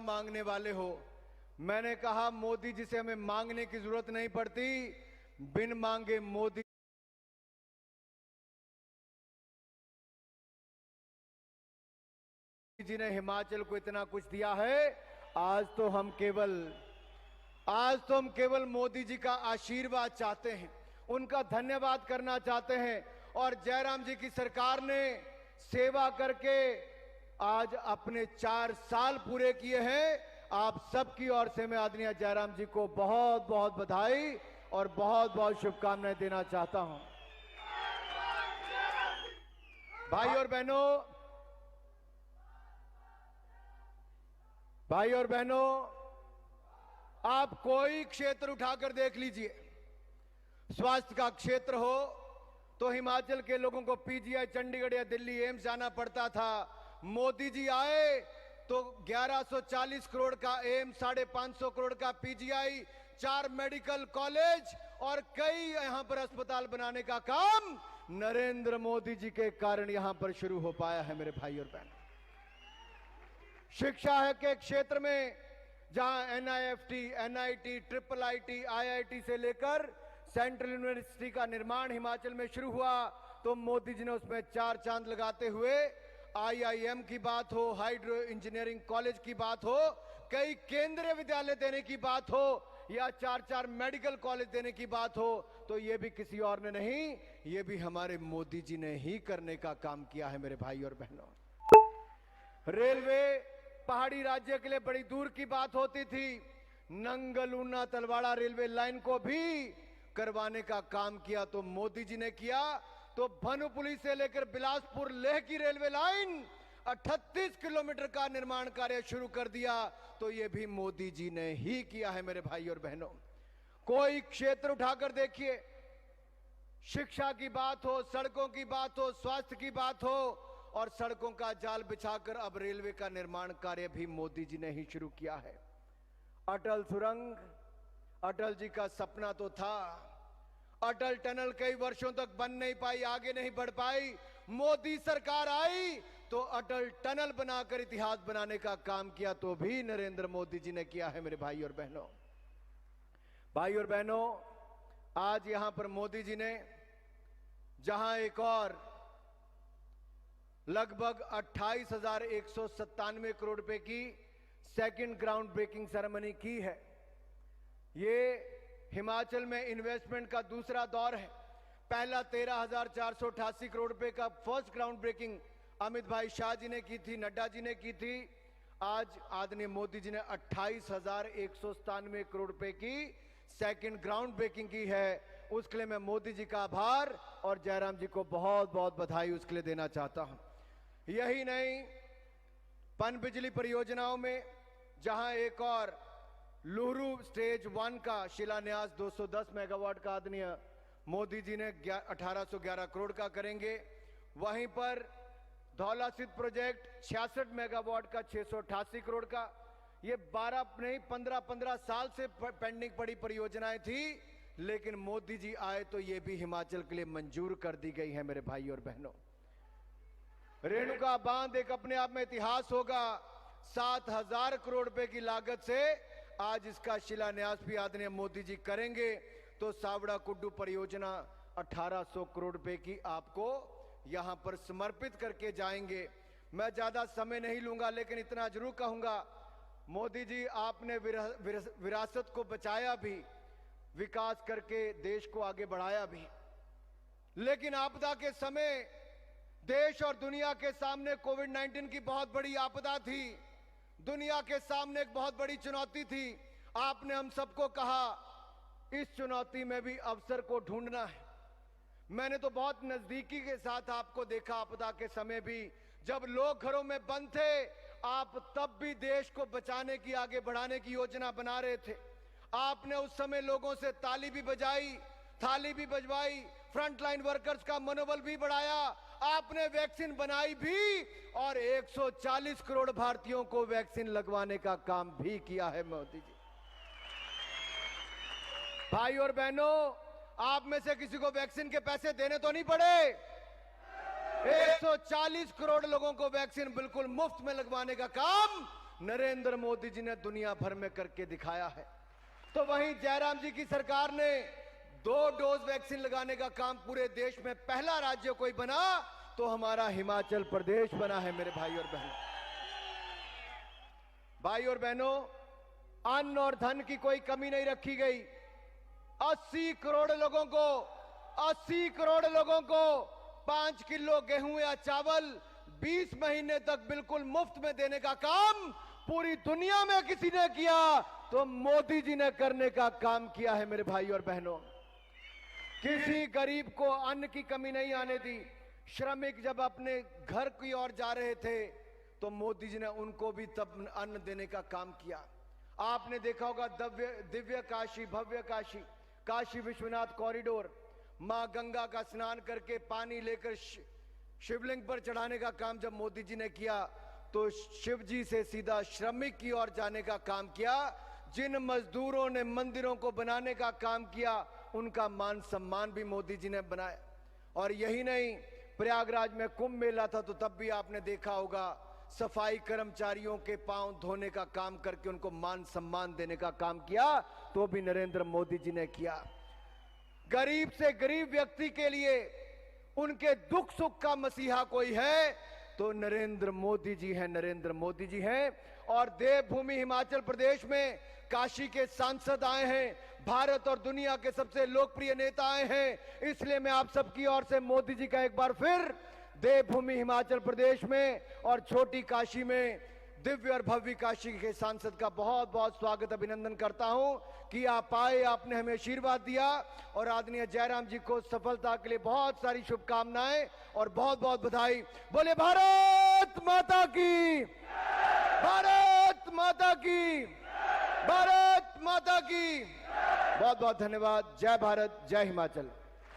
मांगने वाले हो। मैंने कहा मोदी जी से हमें मांगने की जरूरत नहीं पड़ती, बिन मांगे मोदी जी ने हिमाचल को इतना कुछ दिया है। आज तो हम केवल मोदी जी का आशीर्वाद चाहते हैं, उनका धन्यवाद करना चाहते हैं। और जयराम जी की सरकार ने सेवा करके आज अपने 4 साल पूरे किए हैं। आप सबकी ओर से मैं आदरणीय जयराम जी को बहुत बहुत बधाई और बहुत बहुत शुभकामनाएं देना चाहता हूं। भाई और बहनों, आप कोई क्षेत्र उठाकर देख लीजिए, स्वास्थ्य का क्षेत्र हो तो हिमाचल के लोगों को पीजीआई चंडीगढ़ या दिल्ली एम्स जाना पड़ता था। मोदी जी आए तो 1140 करोड़ का एम्स, 550 करोड़ का पीजीआई, 4 मेडिकल कॉलेज और कई यहां पर अस्पताल बनाने का काम नरेंद्र मोदी जी के कारण यहां पर शुरू हो पाया है। मेरे भाई और बहन, शिक्षा है के क्षेत्र में जहां NIFT, NIT, triple IT, IIT से लेकर सेंट्रल यूनिवर्सिटी का निर्माण हिमाचल में शुरू हुआ तो मोदी जी ने उसमें 4 चांद लगाते हुए आईआईएम की बात हो, हाइड्रो इंजीनियरिंग कॉलेज की बात हो, कई केंद्रीय विद्यालय देने की बात हो या 4 मेडिकल कॉलेज देने की बात हो, तो ये भी किसी और ने नहीं, ये भी हमारे मोदी जी ने ही करने का काम किया है। मेरे भाई और बहनों, रेलवे पहाड़ी राज्य के लिए बड़ी दूर की बात होती थी, नंगल ऊना तलवाड़ा रेलवे लाइन को भी करवाने का काम किया तो मोदी जी ने किया। तो भानुपुली से लेकर बिलासपुर लेह की रेलवे लाइन 38 किलोमीटर का निर्माण कार्य शुरू कर दिया तो यह भी मोदी जी ने ही किया है। मेरे भाई और बहनों, कोई क्षेत्र उठाकर देखिए, शिक्षा की बात हो, सड़कों की बात हो, स्वास्थ्य की बात हो और सड़कों का जाल बिछाकर अब रेलवे का निर्माण कार्य भी मोदी जी ने ही शुरू किया है। अटल सुरंग, अटल जी का सपना तो था, अटल टनल कई वर्षों तक बन नहीं पाई, आगे नहीं बढ़ पाई। मोदी सरकार आई तो अटल टनल बनाकर इतिहास बनाने का काम किया तो भी नरेंद्र मोदी जी ने किया है। मेरे भाई और बहनों, आज यहां पर मोदी जी ने जहां एक और लगभग 28,197 करोड़ रुपए की सेकंड ग्राउंड ब्रेकिंग सेरेमनी की है। ये हिमाचल में इन्वेस्टमेंट का दूसरा दौर है। पहला 13,488 करोड़ रुपए का फर्स्ट ग्राउंड ब्रेकिंग अमित भाई शाह जी ने की थी, नड्डा जी ने की थी। आज आदरणीय मोदी जी ने 28,197 करोड़ रुपए की सेकंड ग्राउंड ब्रेकिंग की है। उसके लिए मैं मोदी जी का आभार और जयराम जी को बहुत बहुत बधाई उसके लिए देना चाहता हूं। यही नहीं, पनबिजली परियोजनाओं में जहां एक और लुहरू स्टेज 1 का शिलान्यास 210 मेगावाट का आदरणीय मोदी जी ने 1811 करोड़ का करेंगे, वहीं पर धौलासिद्ध प्रोजेक्ट 66 मेगावाट का 688 करोड़ का। ये 12 नहीं 15 साल से पेंडिंग पड़ी परियोजनाएं थी, लेकिन मोदी जी आए तो ये भी हिमाचल के लिए मंजूर कर दी गई है। मेरे भाई और बहनों, रेणुका बांध एक अपने आप में इतिहास होगा। 7,000 करोड़ रुपए की लागत से आज इसका शिलान्यास भी आदरणीय मोदी जी करेंगे तो सावड़ा कुड्डू परियोजना 1800 करोड़ रुपए की आपको यहां पर समर्पित करके जाएंगे। मैं ज्यादा समय नहीं लूंगा, लेकिन इतना जरूर कहूंगा, मोदी जी आपने विरासत को बचाया भी, विकास करके देश को आगे बढ़ाया भी, लेकिन आपदा के समय देश और दुनिया के सामने कोविड-19 की बहुत बड़ी आपदा थी, दुनिया के सामने एक बहुत बड़ी चुनौती थी। आपने हम सबको कहा इस चुनौती में भी अवसर को ढूंढना है। मैंने तो बहुत नजदीकी के साथ आपको देखा आपदा के समय भी, जब लोग घरों में बंद थे, आप तब भी देश को बचाने की, आगे बढ़ाने की योजना बना रहे थे। आपने उस समय लोगों से ताली भी बजाई, थाली भी बजवाई, फ्रंटलाइन वर्कर्स का मनोबल भी बढ़ाया, आपने वैक्सीन बनाई भी और 140 करोड़ भारतीयों को वैक्सीन लगवाने का काम भी किया है मोदी जी। भाई और बहनों, आप में से किसी को वैक्सीन के पैसे देने तो नहीं पड़े। 140 करोड़ लोगों को वैक्सीन बिल्कुल मुफ्त में लगवाने का काम नरेंद्र मोदी जी ने दुनिया भर में करके दिखाया है। तो वहीं जयराम जी की सरकार ने 2 डोज वैक्सीन लगाने का काम पूरे देश में पहला राज्य कोई बना तो हमारा हिमाचल प्रदेश बना है। मेरे भाई और बहनों, अन्न और धन की कोई कमी नहीं रखी गई। 80 करोड़ लोगों को 5 किलो गेहूं या चावल 20 महीने तक बिल्कुल मुफ्त में देने का काम पूरी दुनिया में किसी ने किया तो मोदी जी ने करने का काम किया है। मेरे भाई और बहनों, किसी गरीब को अन्न की कमी नहीं आने दी। श्रमिक जब अपने घर की ओर जा रहे थे तो मोदी जी ने उनको भी तब अन्न देने का काम किया। आपने देखा होगा दिव्य काशी, भव्य काशी, काशी विश्वनाथ कॉरिडोर, मां गंगा का स्नान करके पानी लेकर शिवलिंग पर चढ़ाने का काम जब मोदी जी ने किया तो शिव जी से सीधा श्रमिक की ओर जाने का काम किया। जिन मजदूरों ने मंदिरों को बनाने का काम किया उनका मान सम्मान भी मोदी जी ने बनाया। और यही नहीं, प्रयागराज में कुंभ मेला था तो तब भी आपने देखा होगा सफाई कर्मचारियों के पांव धोने का काम करके उनको मान सम्मान देने का काम किया, तो भी नरेंद्र मोदी जी ने किया। गरीब से गरीब व्यक्ति के लिए उनके दुख सुख का मसीहा कोई है तो नरेंद्र मोदी जी हैं, नरेंद्र मोदी जी हैं। और देवभूमि हिमाचल प्रदेश में काशी के सांसद आए हैं, भारत और दुनिया के सबसे लोकप्रिय नेता आए हैं। इसलिए मैं आप सबकी ओर से मोदी जी का एक बार फिर देवभूमि हिमाचल प्रदेश में और छोटी काशी में दिव्य और भव्य काशी के सांसद का बहुत बहुत स्वागत अभिनंदन करता हूं कि आप आए, आपने हमें आशीर्वाद दिया। और आदरणीय जयराम जी को सफलता के लिए बहुत सारी शुभकामनाएं और बहुत बहुत बधाई। बोले भारत माता की, भारत माता की, भारत माता की। बहुत बहुत धन्यवाद। जय भारत, जय हिमाचल।